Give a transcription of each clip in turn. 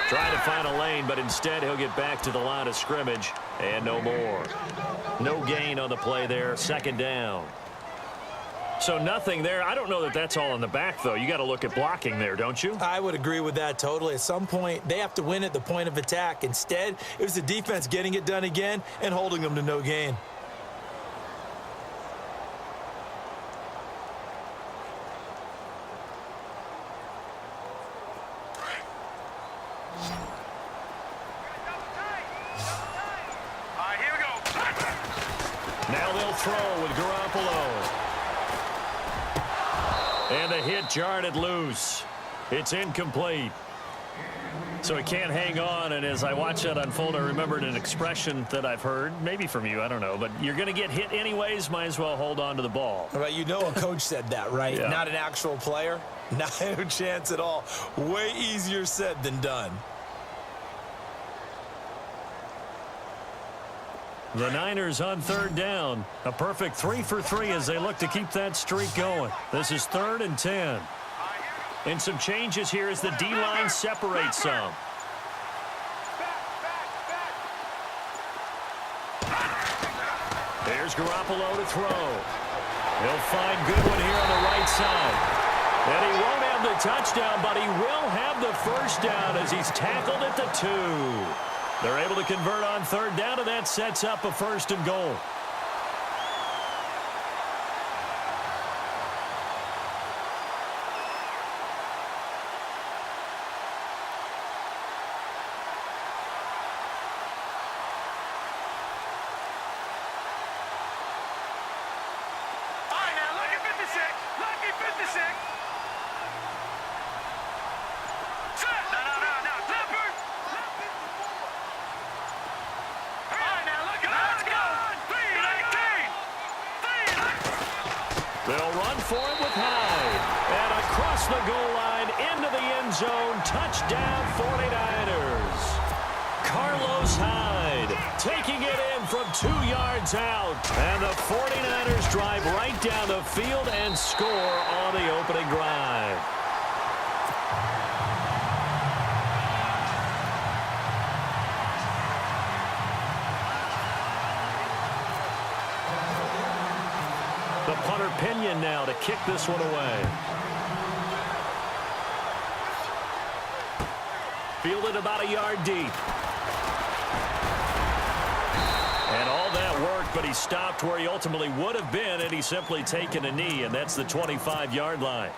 Trying to find a lane, but instead he'll get back to the line of scrimmage and no more. No gain on the play there. Second down. So nothing there. I don't know that that's all in the back, though. You got to look at blocking there, don't you? I would agree with that totally. At some point, they have to win at the point of attack. Instead, it was the defense getting it done again and holding them to no gain. Now they'll throw with Garoppolo. And the hit jarred loose. It's incomplete. So he can't hang on, and as I watch that unfold, I remembered an expression that I've heard, maybe from you, I don't know, but you're going to get hit anyways, might as well hold on to the ball. Right, you know a coach said that, right? Yeah. Not an actual player. Not a chance at all. Way easier said than done. The Niners on third down. A perfect 3 for 3 as they look to keep that streak going. This is 3rd and 10. And some changes here as the D-line separates some. There's Garoppolo to throw. He'll find Goodwin here on the right side. And he won't have the touchdown, but he will have the first down as he's tackled at the 2. They're able to convert on third down, and that sets up a 1st and goal. All right, now look at 56. Look at 56. No. Clipper. They'll run for it with Hyde. And across the goal line into the end zone. Touchdown 49ers. Carlos Hyde taking it in from 2 yards out. And the 49ers drive right down the field and score on the opening drive. The punter Pinion now to kick this one away. Fielded about a yard deep. And all that work, but he stopped where he ultimately would have been, and he's simply taken a knee, and that's the 25-yard line.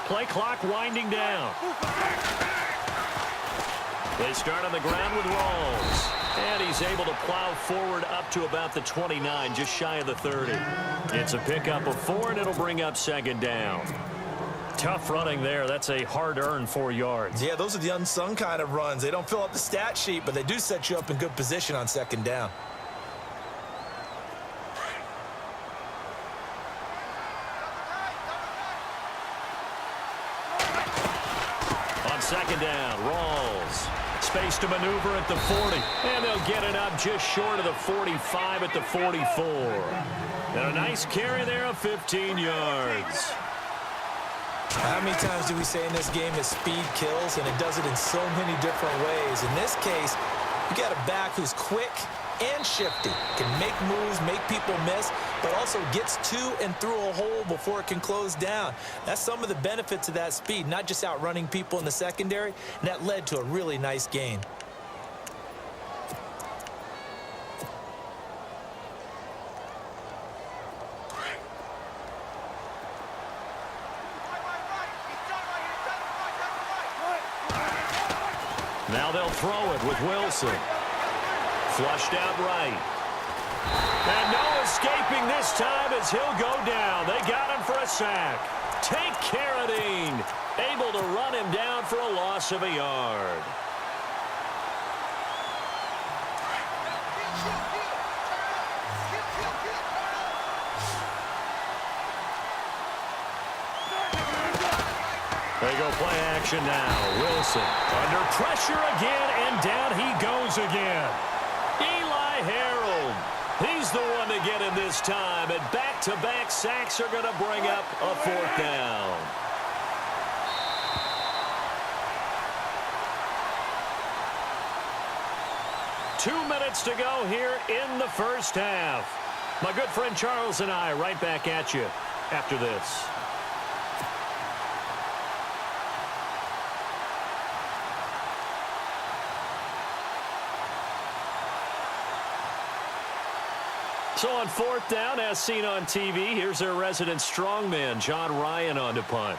Play clock winding down. They start on the ground with Rawls. And he's able to plow forward up to about the 29, just shy of the 30. It's a pickup of 4, and it'll bring up 2nd down. Tough running there. That's a hard-earned 4 yards. Yeah, those are the unsung kind of runs. They don't fill up the stat sheet, but they do set you up in good position on 2nd down. On 2nd down, Rawls. Space to maneuver at the 40. And they'll get it up just short of the 45 at the 44. And a nice carry there of 15 yards. How many times do we say in this game that speed kills, and it does it in so many different ways? In this case, you got a back who's quick and shifty, can make moves, make people miss, but also gets to and through a hole before it can close down. That's some of the benefits of that speed, not just outrunning people in the secondary, and that led to a really nice gain. Now they'll throw it with Wilson. Flushed out right. And no escaping this time as he'll go down. They got him for a sack. Take Carradine. Able to run him down for a loss of a yard. They go play action now. Wilson under pressure again, and down he goes again. Eli Harold. He's the one to get him this time, and back-to-back sacks are going to bring up a fourth down. Two minutes to go here in the first half. My good friend Charles and I right back at you after this. So on fourth down, as seen on TV, here's their resident strongman, John Ryan, on to punt.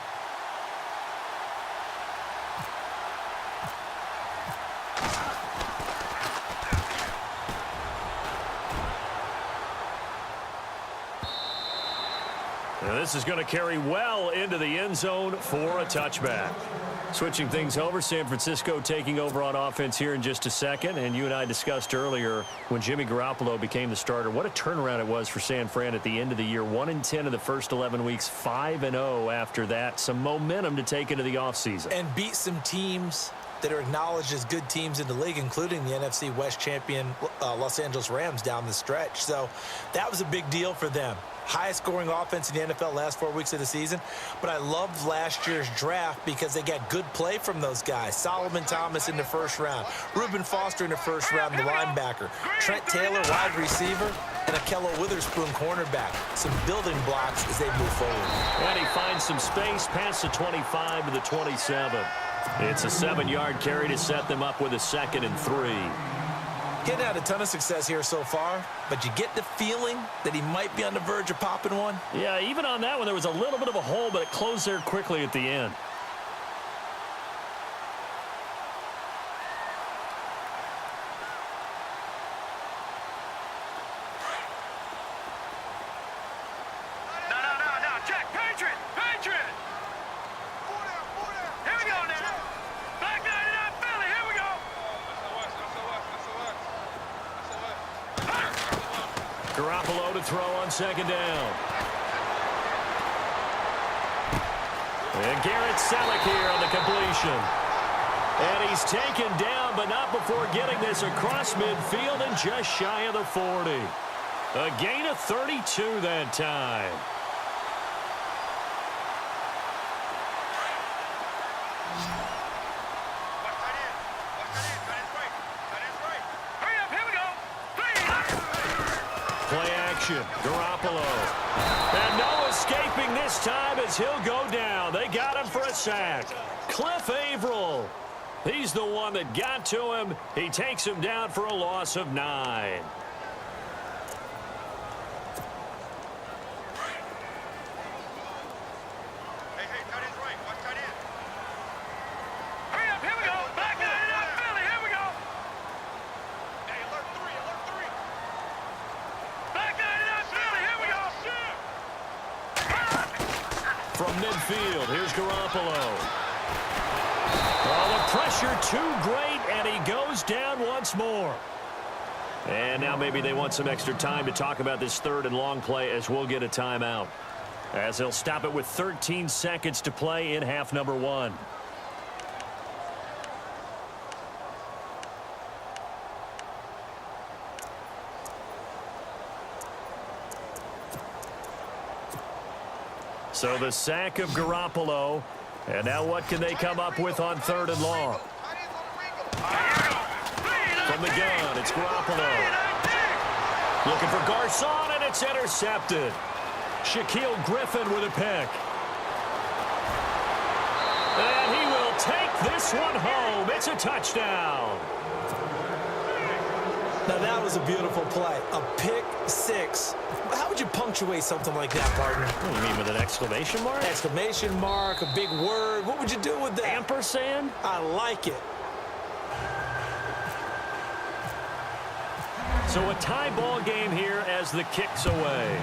Now this is going to carry well into the end zone for a touchback. Switching things over, San Francisco taking over on offense here in just a second. And you and I discussed earlier when Jimmy Garoppolo became the starter, what a turnaround it was for San Fran at the end of the year. 1-10 in the first 11 weeks, 5-0 after that. Some momentum to take into the offseason. And beat some teams that are acknowledged as good teams in the league, including the NFC West champion Los Angeles Rams down the stretch. So that was a big deal for them. Highest scoring offense in the NFL last 4 weeks of the season. But I loved last year's draft because they got good play from those guys. Solomon Thomas in the first round. Reuben Foster in the first round, the linebacker. Trent Taylor, wide receiver. And Akello Witherspoon, cornerback. Some building blocks as they move forward. And he finds some space past the 25 to the 27. It's a 7-yard carry to set them up with a 2nd and 3. Getting had a ton of success here so far, but you get the feeling that he might be on the verge of popping one. Yeah, even on that one, there was a little bit of a hole, but it closed there quickly at the end. No. Check. Patriot. Here we go now. Back 99 Philly. Here we go. Garoppolo to throw on 2nd down. And Garrett Selleck here on the completion. And he's taken down, but not before getting this across midfield and just shy of the 40. A gain of 32 that time. Play action, Garoppolo. And no escaping this time as he'll go down. They got him for a sack. Cliff Averill. He's the one that got to him. He takes him down for a loss of 9. From midfield, here's Garoppolo. Oh, the pressure too great, and he goes down once more. And now maybe they want some extra time to talk about this 3rd and long play as we'll get a timeout. As they'll stop it with 13 seconds to play in half number 1. So the sack of Garoppolo. And now what can they come up with on 3rd and long? From the gun, it's Garoppolo. Looking for Garcon, and it's intercepted. Shaquille Griffin with a pick. And he will take this one home. It's a touchdown. Now that was a beautiful play. A pick 6. How would you punctuate something like that, partner? What do you mean, with an exclamation mark? Exclamation mark, a big word. What would you do with that? Ampersand? I like it. So a tie ball game here as the kick's away.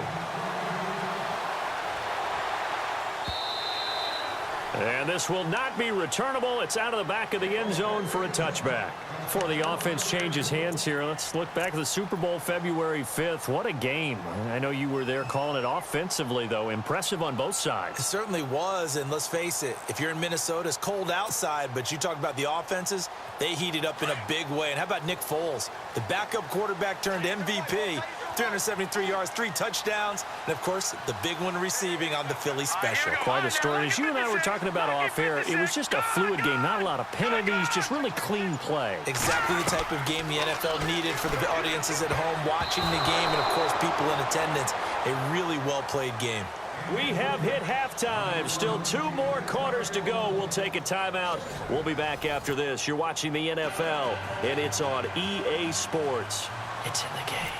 And this will not be returnable. It's out of the back of the end zone for a touchback. Before the offense changes hands here, let's look back at the Super Bowl February 5th. What a game. I know you were there calling it offensively, though. Impressive on both sides. It certainly was, and let's face it, if you're in Minnesota, it's cold outside, but you talk about the offenses, they heated up in a big way. And how about Nick Foles? The backup quarterback turned MVP. 373 yards, 3 touchdowns, and, of course, the big one receiving on the Philly special. Quite a story. As you and I were talking about off air, it was just a fluid game, not a lot of penalties, just really clean play. Exactly the type of game the NFL needed for the audiences at home watching the game and, of course, people in attendance. A really well-played game. We have hit halftime. Still 2 more quarters to go. We'll take a timeout. We'll be back after this. You're watching the NFL, and it's on EA Sports. It's in the game.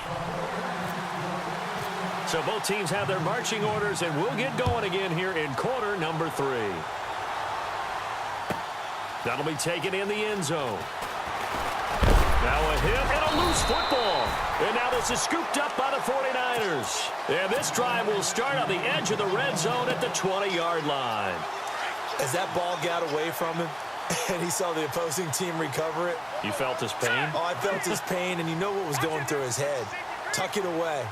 So both teams have their marching orders, and we'll get going again here in quarter number 3. That'll be taken in the end zone. Now a hit and a loose football. And now this is scooped up by the 49ers. And this drive will start on the edge of the red zone at the 20-yard line. As that ball got away from him, and he saw the opposing team recover it. You felt his pain? Oh, I felt his pain, and you know what was going through his head. Tuck it away.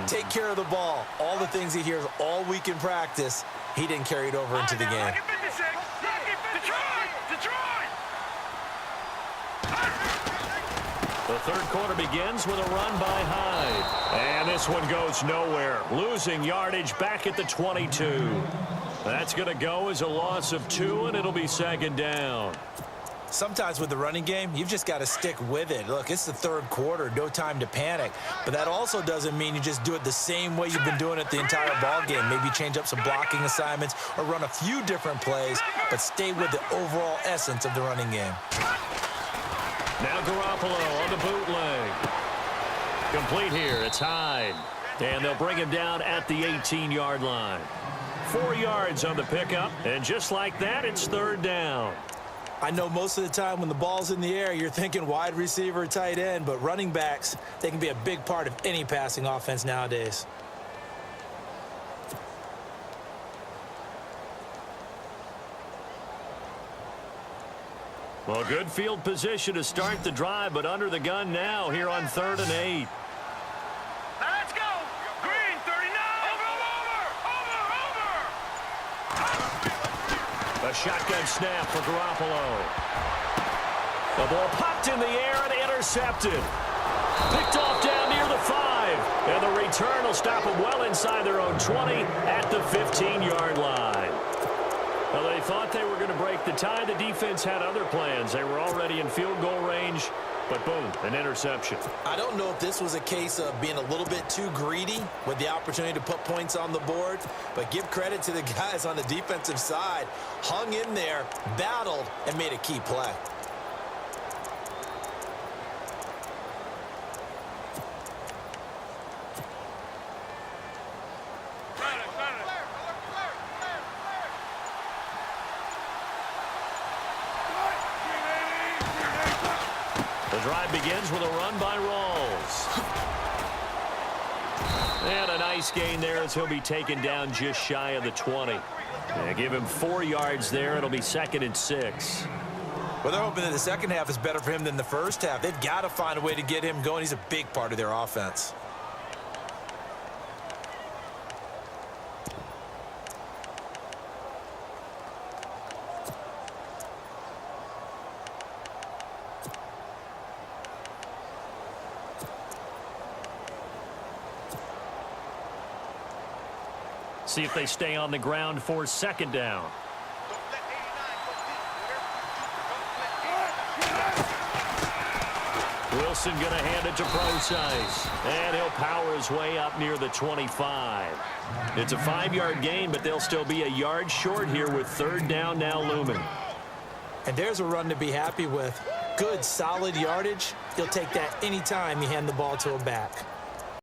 Take care of the ball. All the things he hears all week in practice, he didn't carry it over into the game. The third quarter begins with a run by Hyde. And this one goes nowhere. Losing yardage back at the 22. That's going to go as a loss of 2, and it'll be second down. Sometimes with the running game, you've just got to stick with it. Look, it's the third quarter, no time to panic. But that also doesn't mean you just do it the same way you've been doing it the entire ball game. Maybe change up some blocking assignments or run a few different plays, but stay with the overall essence of the running game. Now Garoppolo on the bootleg. Complete here. It's Hyde. And they'll bring him down at the 18-yard line. 4 yards on the pickup. And just like that, it's third down. I know most of the time when the ball's in the air, you're thinking wide receiver, tight end, but running backs, they can be a big part of any passing offense nowadays. Well, good field position to start the drive, but under the gun now here on 3rd and 8. Now let's go. Green, 39. Over. A shotgun snap for Garoppolo. The ball popped in the air and intercepted. Picked off down near the 5. And the return will stop them well inside their own 20 at the 15-yard line. Well, they thought they were going to break the tie. The defense had other plans. They were already in field goal range, but boom, an interception. I don't know if this was a case of being a little bit too greedy with the opportunity to put points on the board, but give credit to the guys on the defensive side. Hung in there, battled, and made a key play. The drive begins with a run by Rawls. And a nice gain there as he'll be taken down just shy of the 20. They give him 4 yards there. It'll be 2nd and 6. Well, they're hoping that the second half is better for him than the first half. They've got to find a way to get him going. He's a big part of their offense. See if they stay on the ground for 2nd down. Wilson going to hand it to Procise. And he'll power his way up near the 25. It's a 5-yard gain, but they'll still be a yard short here with 3rd down now looming. And there's a run to be happy with. Good, solid yardage. He'll take that anytime you hand the ball to a back.